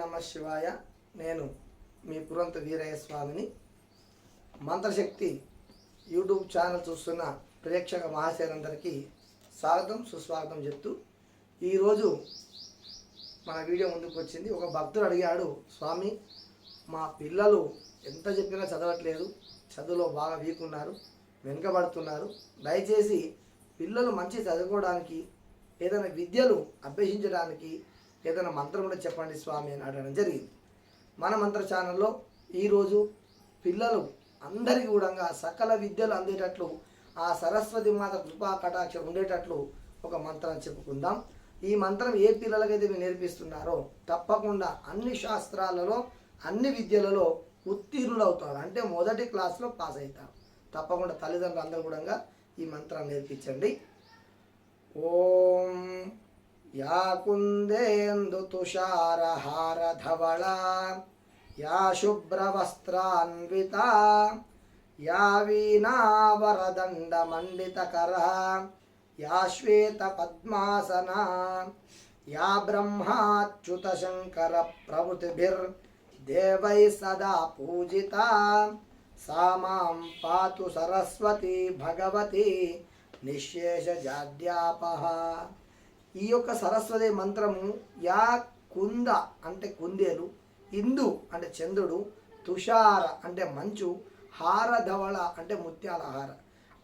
నమ శివాయ. నేను మీ పురంత వీరయ్య స్వామిని. మంత్రశక్తి యూట్యూబ్ ఛానల్ చూస్తున్న ప్రేక్షక మహాశయులందరికీ స్వాగతం సుస్వాగతం చెప్తూ ఈరోజు మన వీడియో ముందుకు వచ్చింది. ఒక భక్తుడు అడిగాడు, స్వామి మా పిల్లలు ఎంత చెప్పినా చదవట్లేదు, చదువులో బాగా వీక్ ఉన్నారు, వెనుకబడుతున్నారు, దయచేసి పిల్లలు మంచి చదువుకోవడానికి ఏదైనా విద్యలు అభ్యసించడానికి ఏదైనా మంత్రం కూడా చెప్పండి స్వామి అని అడగడం జరిగింది. మన మంత్ర ఛానల్లో ఈరోజు పిల్లలు అందరికీ కూడా సకల విద్యలు అందేటట్లు ఆ సరస్వతి మాత కృపా కటాక్షం ఉండేటట్లు ఒక మంత్రం చెప్పుకుందాం. ఈ మంత్రం ఏ పిల్లలకైతే మీరు నేర్పిస్తున్నారో తప్పకుండా అన్ని శాస్త్రాలలో అన్ని విద్యలలో ఉత్తీర్ణులు అవుతారు, అంటే మొదటి క్లాస్లో పాస్ అవుతారు. తప్పకుండా తల్లిదండ్రులు అందరూ కూడా ఈ మంత్రాన్ని నేర్పించండి. ఓం యా కుందేందు తుషారహార ధవళ యా శుభ్రవస్త్రాన్విత యా వీణావరదండ మండితకర యా శ్వేత పద్మాసన యా బ్రహ్మాచ్యుత శంకర ప్రభృతిభిర్ దేవై సదా పూజిత సా మాం పాతు సరస్వతి భగవతి నిశేష జాడ్యాపహ. ఈ యొక్క సరస్వతి మంత్రము యా కుంద అంటే కుందేలు, ఇందు అంటే చంద్రుడు, తుషార అంటే మంచు, హారధవళ అంటే ముత్యాల హార.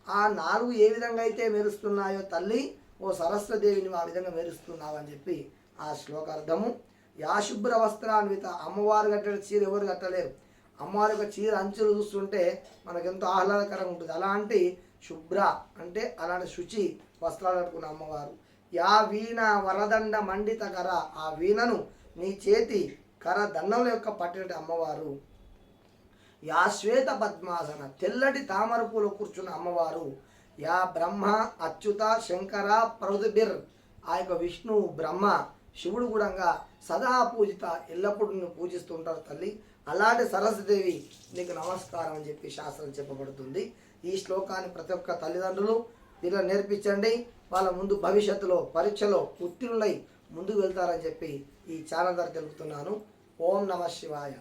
ఆ నాలుగు ఏ విధంగా అయితే మెరుస్తున్నాయో తల్లి ఓ సరస్వదేవిని ఆ విధంగా మెరుస్తున్నావు అని చెప్పి ఆ శ్లోకార్థము. యా శుభ్ర వస్త్రాన్విత, అమ్మవారు కట్టే చీర ఎవరు కట్టలేరు. అమ్మవారి యొక్క చీర అంచులు చూస్తుంటే మనకెంతో ఆహ్లాదకరంగా ఉంటుంది. అలాంటి శుభ్ర అంటే అలాంటి శుచి వస్త్రాలు కట్టుకున్న అమ్మవారు. యా వీణ వరదండ మండిత కర, ఆ వీణను నీ చేతి కర దండముల యొక్క పట్టినటి అమ్మవారు. యా శ్వేత పద్మాసన, తెల్లటి తామర పూలు కూర్చున్న అమ్మవారు. యా బ్రహ్మ అచ్యుత శంకర ప్రభుతిభిర్, ఆ యొక్క విష్ణువు బ్రహ్మ శివుడు కూడా సదా పూజిత, ఎల్లప్పుడూ నిన్ను పూజిస్తూ ఉంటారు తల్లి. అలాంటి సరస్వదేవి నీకు నమస్కారం అని చెప్పి శాస్త్రం చెప్పబడుతుంది. ఈ శ్లోకాన్ని ప్రతి ఒక్క తల్లిదండ్రులు ఇలా నేర్పించండి. వాళ్ళ ముందు భవిష్యత్తులో పరీక్షలో ఉత్తీర్ణులై ముందుకు వెళ్తారని చెప్పి ఈ ఛానల్ ద్వారా తెలుపుతున్నాను. ఓం నమ శివాయ.